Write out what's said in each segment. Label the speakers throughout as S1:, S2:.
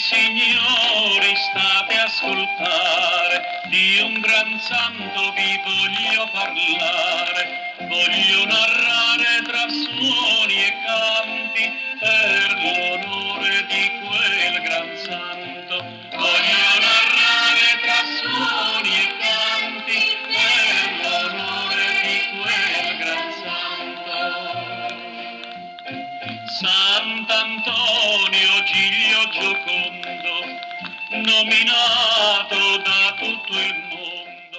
S1: signori, state a ascoltare, di un gran santo vi voglio parlare, voglio narrare tra suoni e canti per l'onore di quel gran santo. Voglio narrare tra suoni e canti per l'onore di quel gran santo. Sant'Antonio Giglio Giocondo, nominato da tutto il mondo.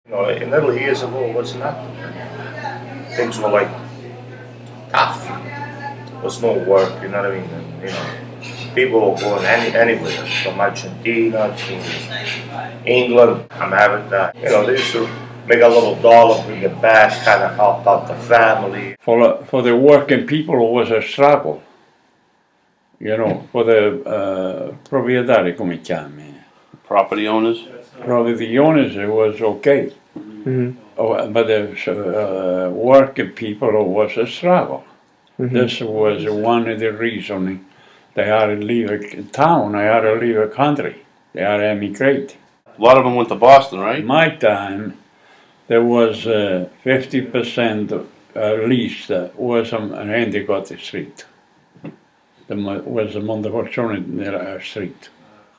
S2: You know, in the early years of war, was not things were like tough. There was no work, you know what I mean? And, you know, people were going anywhere, from Argentina to England, America. You know, they used to make a little dollar, bring it back, kind of help out the family.
S3: For the working people, it was a struggle. You know, for the proprietari, come chiami?
S4: Property owners?
S3: Property owners, it was okay.
S5: Mm-hmm.
S3: But the working people, it was a struggle.
S5: Mm-hmm.
S3: This was one of the reasons they had to leave a town, they had to leave a country, they had to emigrate.
S4: A lot of them went to Boston, right?
S3: In my time, there was 50% at least was on Endicott Street. Was the Montefalcione street.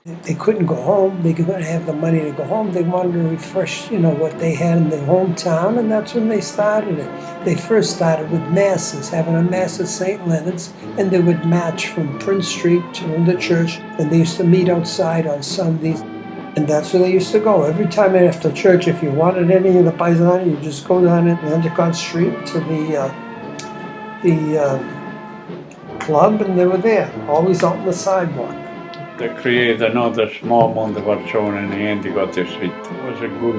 S6: They couldn't go home. They couldn't have the money to go home. They wanted to refresh, what they had in their hometown, and that's when they started it. They first started with masses, having a mass at St. Leonard's, and they would march from Prince Street to the church, and they used to meet outside on Sundays, and that's where they used to go. Every time after church, if you wanted any of the paisani, you just go down at Endicott Street to the club, and they were there, always out on the sidewalk.
S3: They created another small Montefalcione in the Endicott Street. It was a good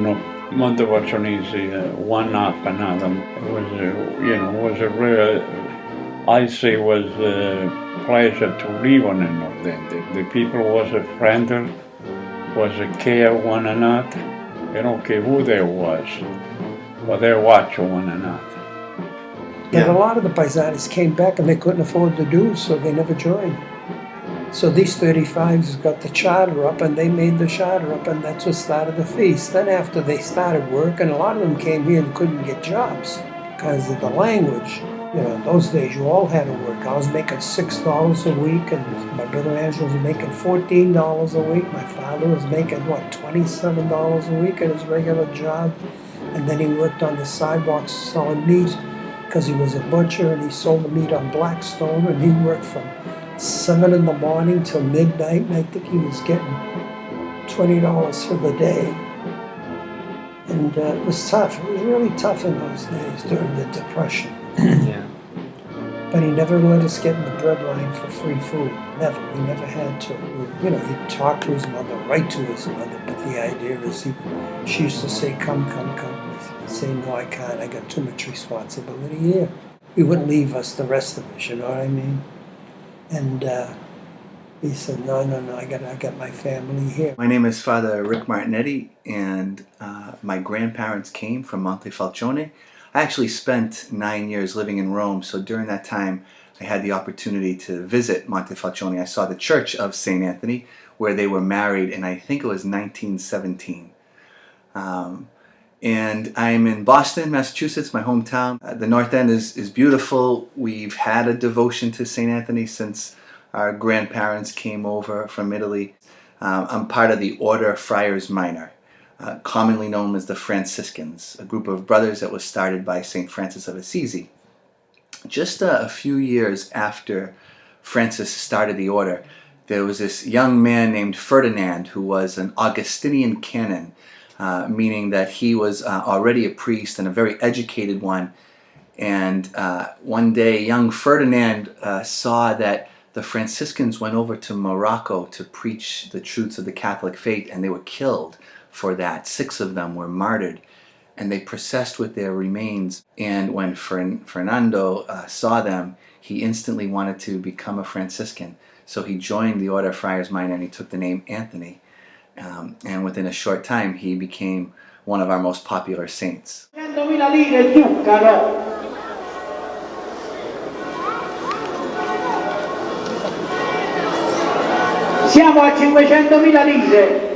S3: Montefalcionesi, one after another. It was a real, I say, was a pleasure to live on in North End. The people was a friendly, was a care one another. You don't care who they was, but they watch one another.
S6: But a lot of the paisanis came back and they couldn't afford the dues, so they never joined. So these 35s got the charter up, and they made the charter up, and that's what started the feast. Then after they started work, and a lot of them came here and couldn't get jobs because of the language. In those days you all had to work. I was making $6 a week, and my brother Angelo was making $14 a week. My father was making, $27 a week at his regular job. And then he worked on the sidewalks selling meat because he was a butcher, and he sold the meat on Blackstone, and he worked from 7 in the morning till midnight, and I think he was getting $20 for the day. And it was tough. It was really tough in those days during the Depression.
S5: Yeah.
S6: But he never let us get in the bread line for free food. Never. We never had to. He'd talk to his mother, write to his mother, but the idea is she used to say, come. He'd say, no, I can't. I got too much responsibility here. He wouldn't leave us, the rest of us, you know what I mean? And he said, no, I got my family here.
S7: My name is Father Rick Martinetti, and my grandparents came from Montefalcione. I actually spent 9 years living in Rome, so during that time I had the opportunity to visit Montefalcione. I saw the Church of St. Anthony, where they were married in, I think it was 1917. And I'm in Boston, Massachusetts, my hometown. The North End is beautiful. We've had a devotion to St. Anthony since our grandparents came over from Italy. I'm part of the Order Friars Minor, commonly known as the Franciscans, a group of brothers that was started by St. Francis of Assisi. Just a few years after Francis started the order, there was this young man named Ferdinand who was an Augustinian canon, meaning that he was already a priest and a very educated one. And one day, young Ferdinand saw that the Franciscans went over to Morocco to preach the truths of the Catholic faith, and they were killed for that. 6 of them were martyred, and they processed with their remains. And when Fernando saw them, he instantly wanted to become a Franciscan. So he joined the Order of Friars Minor, and he took the name Anthony. And within a short time, he became one of our most popular saints.
S5: Siamo a 500.000 lire.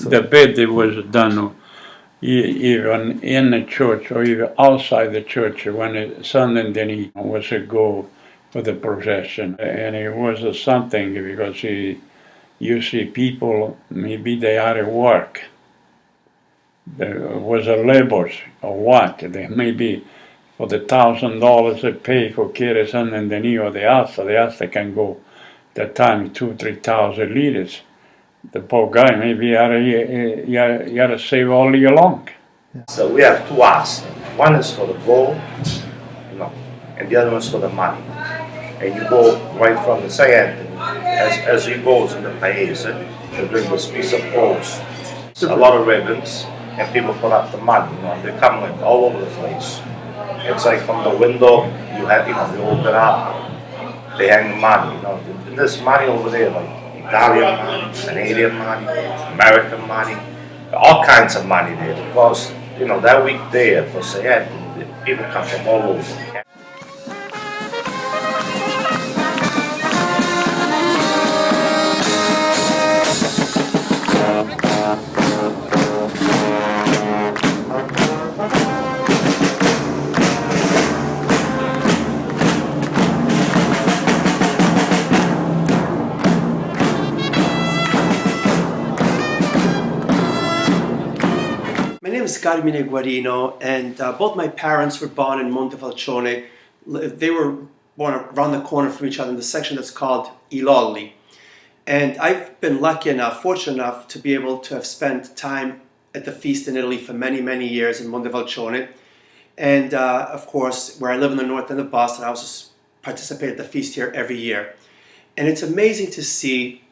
S3: The bed was done even in the church or even outside the church when Sunday then he was to go for the procession. And it was something because you see people, maybe they are at work. There was a labor or what, they maybe for the $1,000 they pay for carry Sunday then he or the Asta can go that time 2,000-3,000 liters. The poor guy maybe you had to save all year long.
S2: So we have two asks. One is for the gold, and the other one is for the money. And you go right from the St. Anthony, as you go to the Paese, you bring this piece of post, a lot of ribbons, and people put up the money. They come like all over the place. It's like from the window, you open it up, they hang the money. And there's money over there, like Italian money, Canadian money, American money, all kinds of money there because that week there for St. Anthony, people come from all over.
S8: My name is Carmine Guarino, and both my parents were born in Montefalcione. They were born around the corner from each other in the section that's called I Lolli. And I've been lucky enough, fortunate enough, to be able to have spent time at the feast in Italy for many, many years in Montefalcione. And of course, where I live in the north end of Boston, I also participate at the feast here every year. And it's amazing to see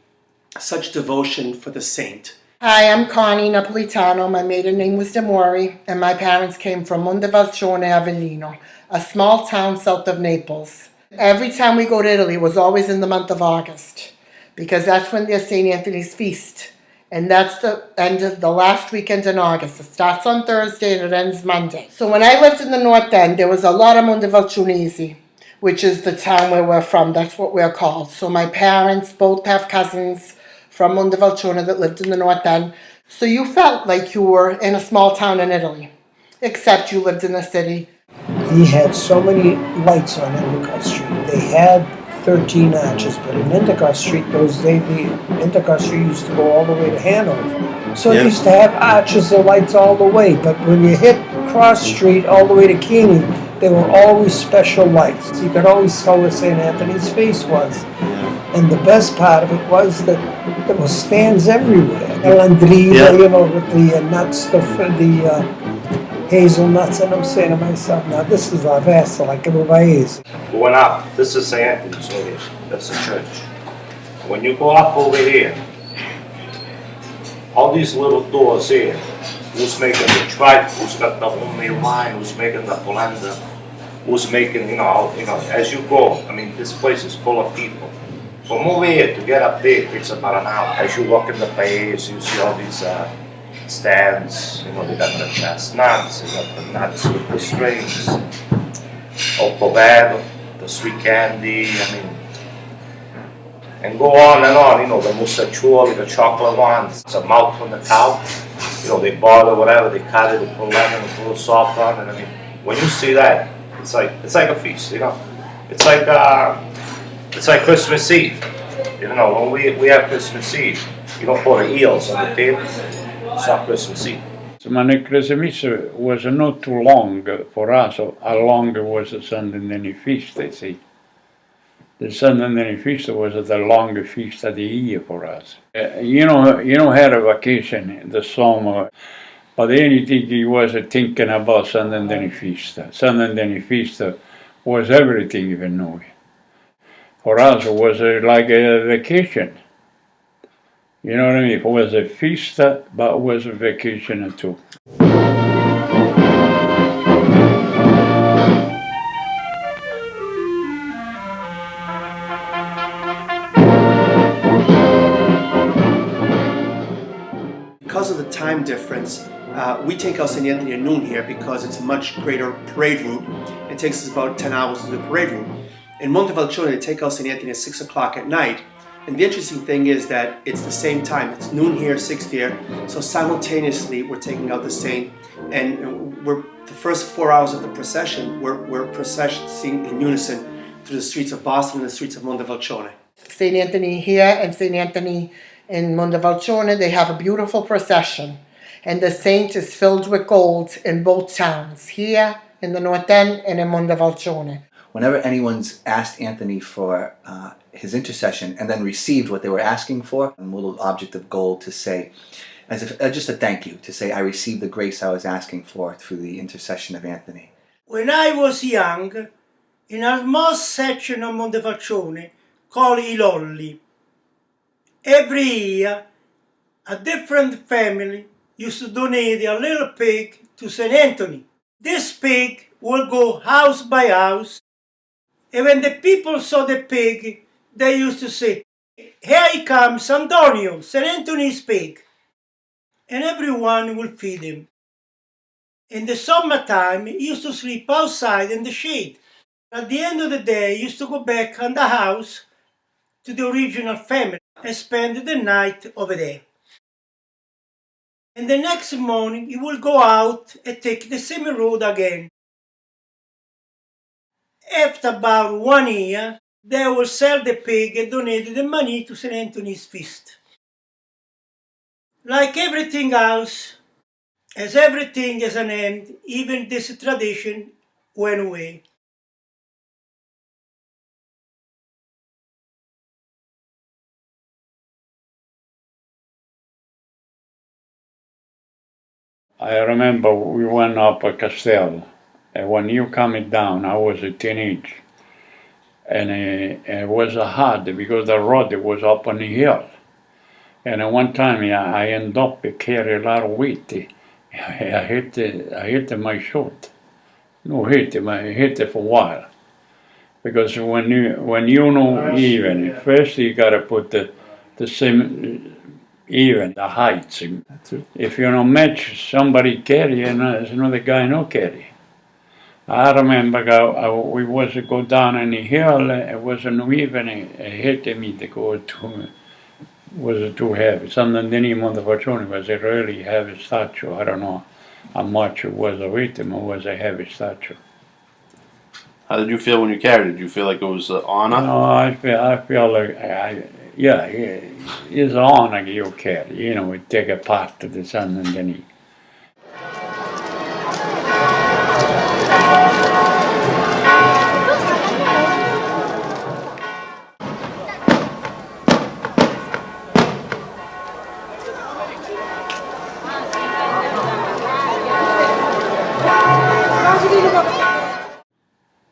S8: such devotion for the saint.
S9: Hi, I'm Connie Napolitano. My maiden name was Demori, and my parents came from Montefalcione, Avellino, a small town south of Naples. Every time we go to Italy, it was always in the month of August, because that's when there's St. Anthony's feast. And that's the end of the last weekend in August. It starts on Thursday and it ends Monday. So when I lived in the North End, there was a lot of Montefalcionesi, which is the town where we're from. That's what we're called. So my parents both have cousins from Montefalcione that lived in the North End. So you felt like you were in a small town in Italy, except you lived in the city.
S6: He had so many lights on Endicott Street. They had 13 arches, but in Endicott Street, those days, the Endicott Street used to go all the way to Hanover. So they used to have arches and lights all the way, but when you hit Cross Street all the way to Keeney, there were always special lights. You could always tell where St. Anthony's face was. And the best part of it was that there were stands everywhere. Landrina, with the nuts, the hazelnuts, and I'm saying to myself, now this is La Vesta, like everybody is.
S2: Going up, this is St. Anthony's over here. That's the church. When you go up over here, all these little doors here, who's making the tripe, who's got the homemade wine, who's making the polenta, who's making, as you go, this place is full of people. From over here to get up there, it takes about an hour. As you walk in the Paese, you see all these stands, they got the chestnuts, they got the nuts with the strings, Ottovero, the sweet candy, and go on and on, the musaccioli, the chocolate ones, it's a mouth from the cow, they boil whatever, they cut it, they put lemon, a little salt on it, when you see that, it's like a feast, it's like Christmas Eve. When we have Christmas Eve, you don't put the eels on the table. It's not Christmas Eve.
S3: Ma nel Christmas was not too long for us. How long was the Sunday feast, they see. The Sunday feast was the longest feast of the year for us. You had a vacation in the summer, but anything you was thinking about Sunday feast. Sunday feast was everything even know. For us, it was like a vacation. You know what I mean? It was a feast, but it was a vacation too.
S8: Because of the time difference. We take out St. Anthony at noon here because it's a much greater parade route. It takes us about 10 hours to do the parade route. In Montefalcione, they take out St. Anthony at 6 o'clock at night. And the interesting thing is that it's the same time. It's noon here, 6 there. So simultaneously, we're taking out the saint. And we're the first 4 hours of the procession, we're processing in unison through the streets of Boston and the streets of Montefalcione.
S9: St. Anthony here and St. Anthony in Montefalcione, they have a beautiful procession. And the saint is filled with gold in both towns, here in the North End and in Montefalcione.
S7: Whenever anyone's asked Anthony for his intercession and then received what they were asking for, a little object of gold to say, as if just a thank you, to say, I received the grace I was asking for through the intercession of Anthony.
S5: When I was young, in a small section of Montefalcione called I Lolli, every year a different family used to donate a little pig to St. Anthony. This pig would go house by house, and when the people saw the pig, they used to say, here he comes, Antonio, St. Anthony's pig. And everyone will feed him. In the summertime, he used to sleep outside in the shade. At the end of the day, he used to go back on the house to the original family and spend the night over there. And the next morning, he will go out and take the same road again. After about 1 year, they will sell the pig and donate the money to St. Anthony's feast. Like everything else, as everything has an end, even this tradition went away.
S3: I remember we went up a Castello, and when you coming down, I was a teenage, and it was hard because the road was up on the hill. And at one time I ended up carrying a lot of weight. I hit my shoulder. No, I hit it for a while. Because when you know even, first you gotta put the same even the heights. If you don't match somebody carry and another guy no carry. I remember we was to go down on the hill. It wasn't even hit me to go to. Was too heavy. Something in Montefalcione was a really heavy statue. I don't know how much it was a weight, but it was a heavy statue.
S4: How did you feel when you carried it? Did you feel like it was an honor?
S3: No, I feel like, it's an honor you carry. You know, we take a part of the sun and then he.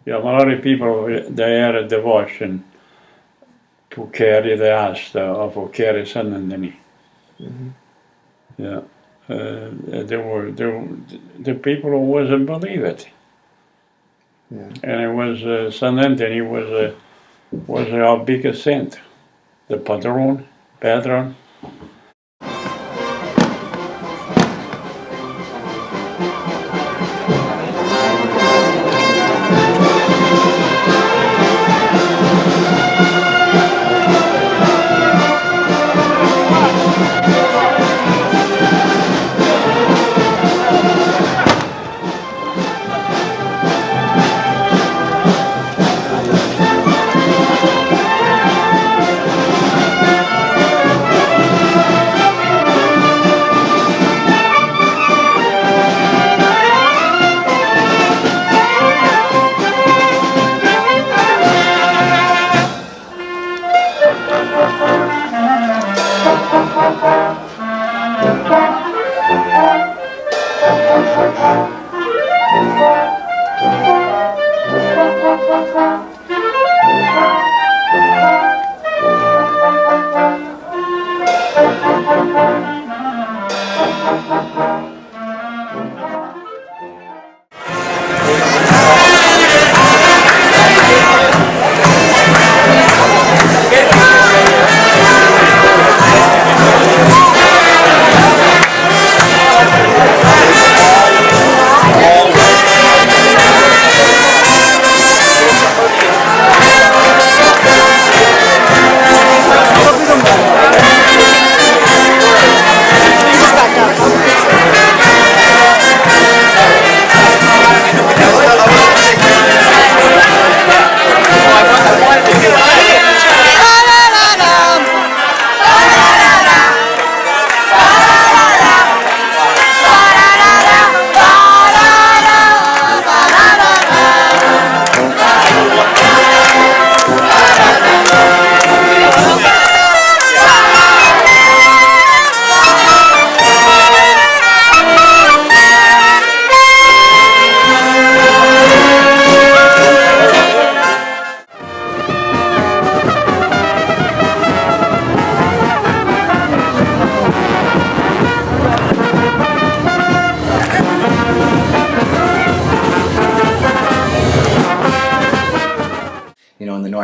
S3: Yeah, a lot of people, they had a devotion to carry the asta or for carry San Anthony. Mm-hmm. Yeah, the people who wasn't believe it. Yeah. And it was San Anthony was our biggest saint, the patron.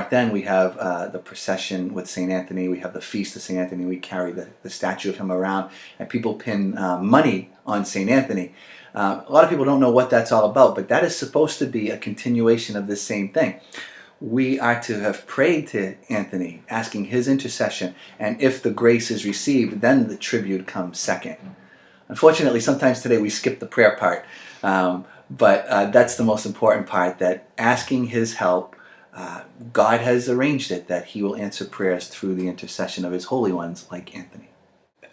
S7: North End, we have the procession with St. Anthony. We have the Feast of St. Anthony. We carry the statue of him around, and people pin money on St. Anthony. A lot of people don't know what that's all about, but that is supposed to be a continuation of this same thing. We are to have prayed to Anthony, asking his intercession, and if the grace is received, then the tribute comes second. Unfortunately, sometimes today we skip the prayer part, but that's the most important part, that asking his help, God has arranged it, that he will answer prayers through the intercession of his holy ones like Anthony.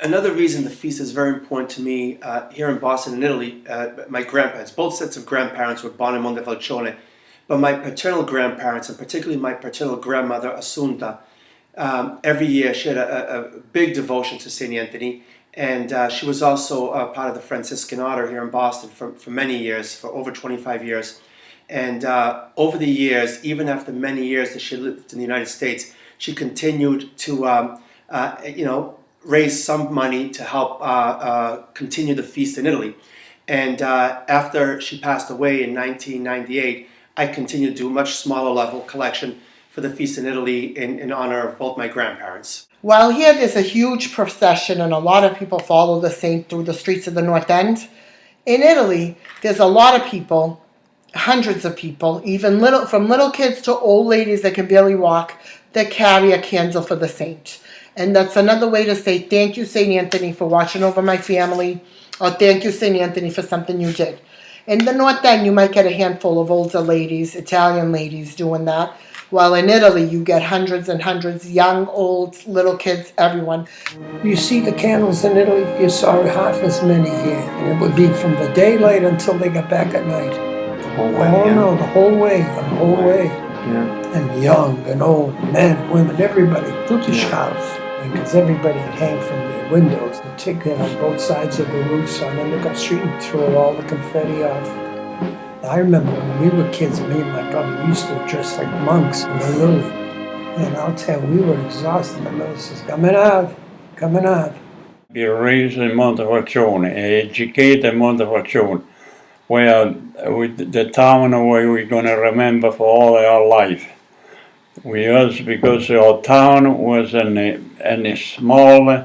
S8: Another reason the feast is very important to me, here in Boston in Italy, my grandparents, both sets of grandparents were born in Montefalcione, but my paternal grandparents, and particularly my paternal grandmother Assunta, every year she had a big devotion to St. Anthony, and she was also part of the Franciscan order here in Boston for many years, for over 25 years. And over the years, even after many years that she lived in the United States, she continued to, raise some money to help continue the feast in Italy. And after she passed away in 1998, I continued to do a much smaller level collection for the feast in Italy in honor of both my grandparents.
S9: Well, here there's a huge procession, and a lot of people follow the saint through the streets of the North End. In Italy, there's a lot of people, hundreds of people, even from little kids to old ladies that can barely walk, that carry a candle for the saint. And that's another way to say thank you, St. Anthony, for watching over my family, or thank you, St. Anthony, for something you did. In the North End, you might get a handful of older ladies, Italian ladies doing that, while in Italy, you get hundreds and hundreds, young, old, little kids, everyone.
S6: You see the candles in Italy, you saw half as many here. And it would be from the daylight until they got back at night. No, the whole way,
S3: Yeah.
S6: And young and old, men, women, everybody, tutti scalzi. Because everybody would hang from their windows and take that on both sides of the roofs on Endicott Street and throw all the confetti off. I remember when we were kids, me and my brother, we used to dress like monks in the lily. And I'll tell you, we were exhausted. My mother says, coming out.
S3: Be raised in Montefalcione, educated in Montefalcione, where the town where we're going to remember for all our life. Because our town was in a small,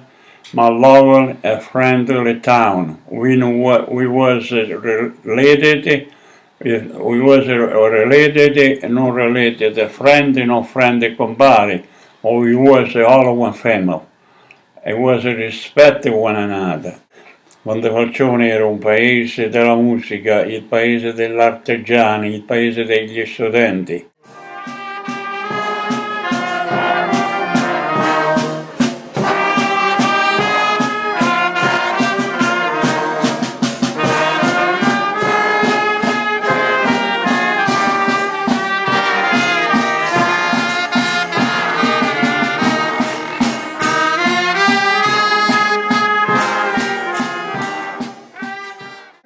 S3: lovely, friendly town. We knew what we was related. We was related, not related, a friend, compare, or we was all one family. It was rispetto di one another. Montefalcione era un paese della musica, il paese degli artigiani, il paese degli studenti.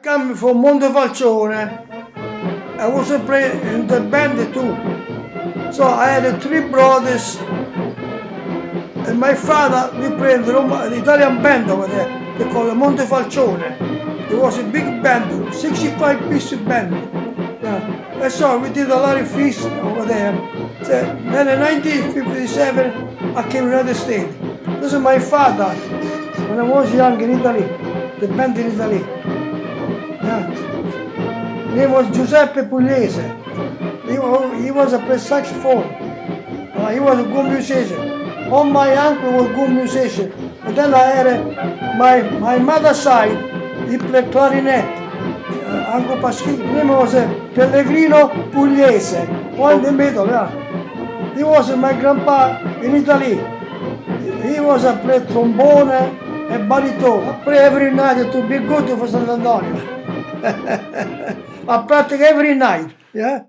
S5: Coming from Montefalcione, I was playing in the band too. So I had three brothers, and my father, we played the Italian band over there. They call it Montefalcione. It was a big band, 65-piece band. Yeah. And so we did a lot of feasts over there. So then in 1957, I came to the United States. This is my father, when I was young in Italy, the band in Italy. Yeah. His name was Giuseppe Pugliese. He was a play saxophone. He was a good musician. All my uncle was good musician. And then I had my mother's side, he played clarinet. Uncle Pasquini. His name was Pellegrino Pugliese. One in the middle, yeah. He was my grandpa in Italy. He was a play trombone and baritone. I play every night to be good for San Antonio. I practice every night, yeah.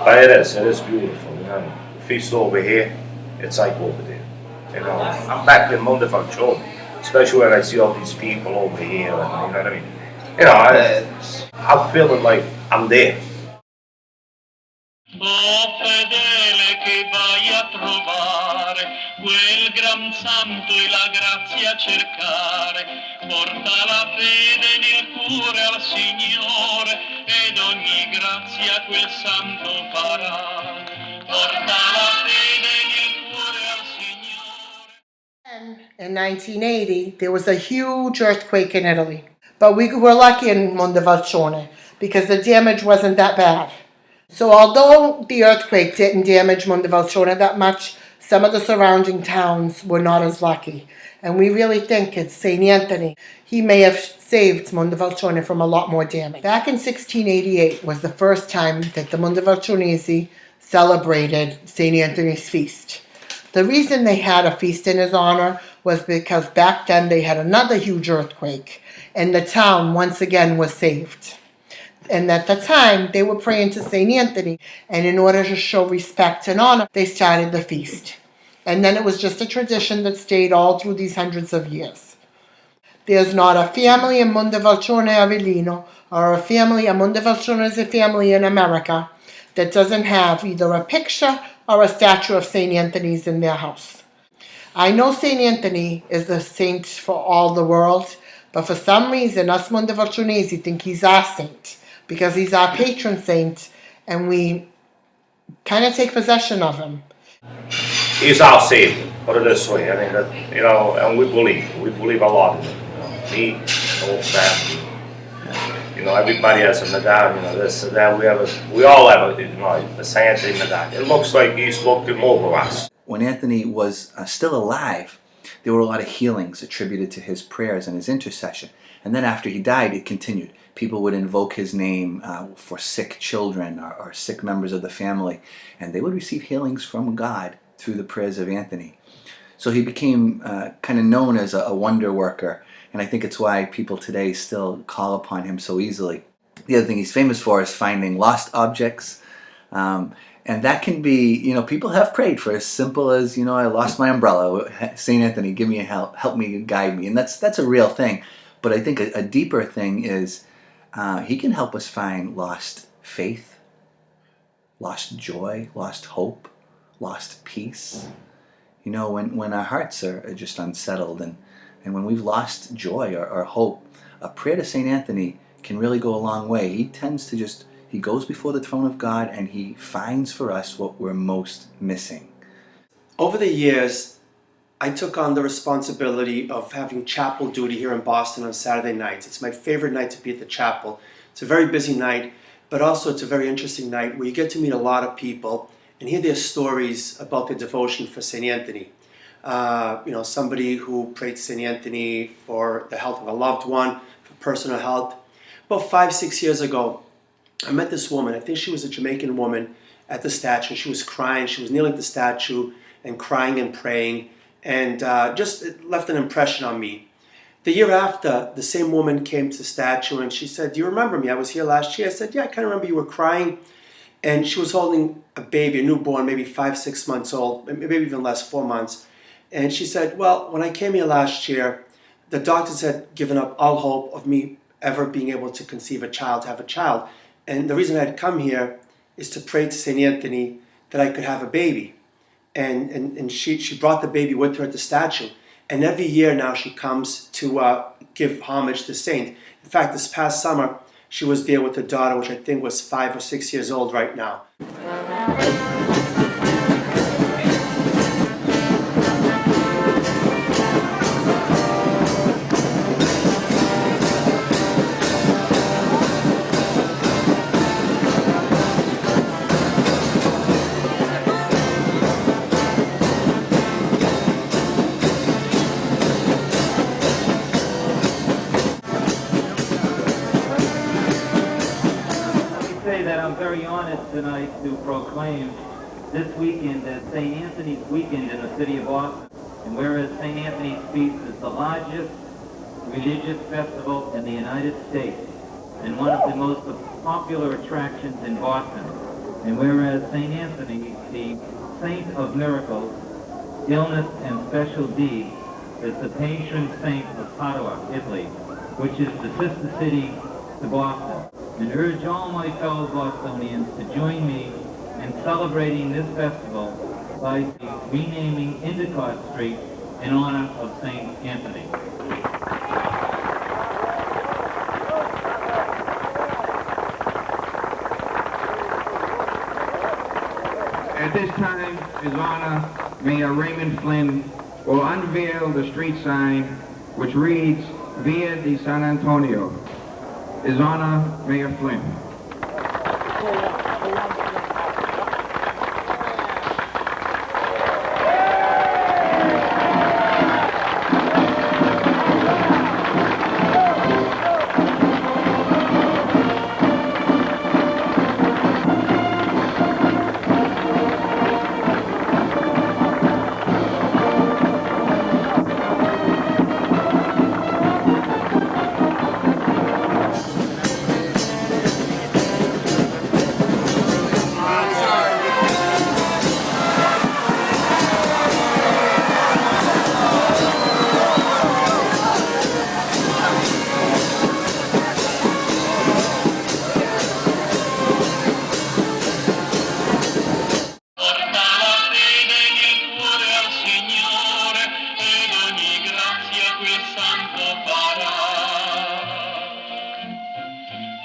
S2: But it is beautiful, you know. The feast over here, it's like over there. You know, I'm back in Montefalcione, especially when I see all these people over here, and you know what I mean? You know, I'm feeling like I'm there.
S1: Oh fedele che vai a trovare quel gran santo e la grazia a cercare, porta la fede nel cuore al Signore ed ogni grazia quel santo farà. Porta la fede nel cuore al Signore.
S9: In 1980, there was a huge earthquake in Italy. But we were lucky in Montefalcione because the damage wasn't that bad. So although the earthquake didn't damage Montefalcione that much, some of the surrounding towns were not as lucky. And we really think it's St. Anthony. He may have saved Montefalcione from a lot more damage. Back in 1688 was the first time that the Montefalcionesi celebrated St. Anthony's feast. The reason they had a feast in his honor was because back then they had another huge earthquake and the town once again was saved. And at the time, they were praying to St. Anthony, and in order to show respect and honor, they started the feast. And then it was just a tradition that stayed all through these hundreds of years. There's not a family in Montefalcione Avellino, or a Montefalcionesi family in America, that doesn't have either a picture or a statue of St. Anthony's in their house. I know St. Anthony is the saint for all the world, but for some reason, us Montefalcionesi think he's our saint, because he's our patron saint, and we kind of take possession of him.
S2: He's our savior, put it this way. I mean, you know, and we believe a lot in him. You know, me, the whole family. You know, everybody has a medallion. You know, this and that. We all have a Saint Anthony medallion. It looks like he's looking over us.
S7: When Anthony was still alive, there were a lot of healings attributed to his prayers and his intercession. And then after he died, it continued. People would invoke his name for sick children or sick members of the family, and they would receive healings from God through the prayers of Anthony. So he became kind of known as a wonder worker, and I think it's why people today still call upon him so easily. The other thing he's famous for is finding lost objects, and that can be, you know, people have prayed for as simple as, you know, I lost my umbrella. St. Anthony, give me a help me, guide me, and that's a real thing. But I think a deeper thing is he can help us find lost faith, lost joy, lost hope, lost peace. You know, when our hearts are just unsettled and when we've lost joy or hope, a prayer to St. Anthony can really go a long way. He tends to he goes before the throne of God and he finds for us what we're most missing.
S8: Over the years, I took on the responsibility of having chapel duty here in Boston on Saturday nights. It's my favorite night to be at the chapel. It's a very busy night, but also it's a very interesting night where you get to meet a lot of people and hear their stories about their devotion for St. Anthony. You know, somebody who prayed to St. Anthony for the health of a loved one, for personal health. About 5-6 years ago, I met this woman. I think she was a Jamaican woman at the statue. She was crying. She was kneeling at the statue and crying and praying. And just it left an impression on me. The year after, the same woman came to the statue and she said, "Do you remember me? I was here last year." I said, "Yeah, I kind of remember you were crying." And she was holding a baby, a newborn, maybe 5-6 months old, maybe even less, 4 months. And she said, "Well, when I came here last year, the doctors had given up all hope of me ever being able to conceive a child, to have a child. And the reason I had come here is to pray to St. Anthony that I could have a baby." And she brought the baby with her at the statue. And every year now she comes to give homage to Saint. In fact, this past summer, she was there with her daughter, which I think was 5 or 6 years old right now.
S10: I'm very honored tonight to proclaim this weekend as St. Anthony's Weekend in the city of Boston. And whereas St. Anthony's Feast is the largest religious festival in the United States and one of the most popular attractions in Boston, And whereas St. Anthony, the saint of miracles, illness, and special deeds, is the patron saint of Padova, Italy, which is the sister city to Boston, and urge all my fellow Bostonians to join me in celebrating this festival by renaming Endicott Street in honor of St. Anthony.
S11: At this time, His Honor, Mayor Raymond Flynn will unveil the street sign which reads Via di San Antonio. His Honor, Mayor Flynn.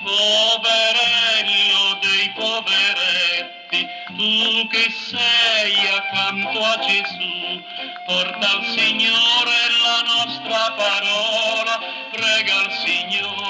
S1: Poverello dei poveretti, tu che sei accanto a Gesù, porta al Signore la nostra parola, prega al Signore.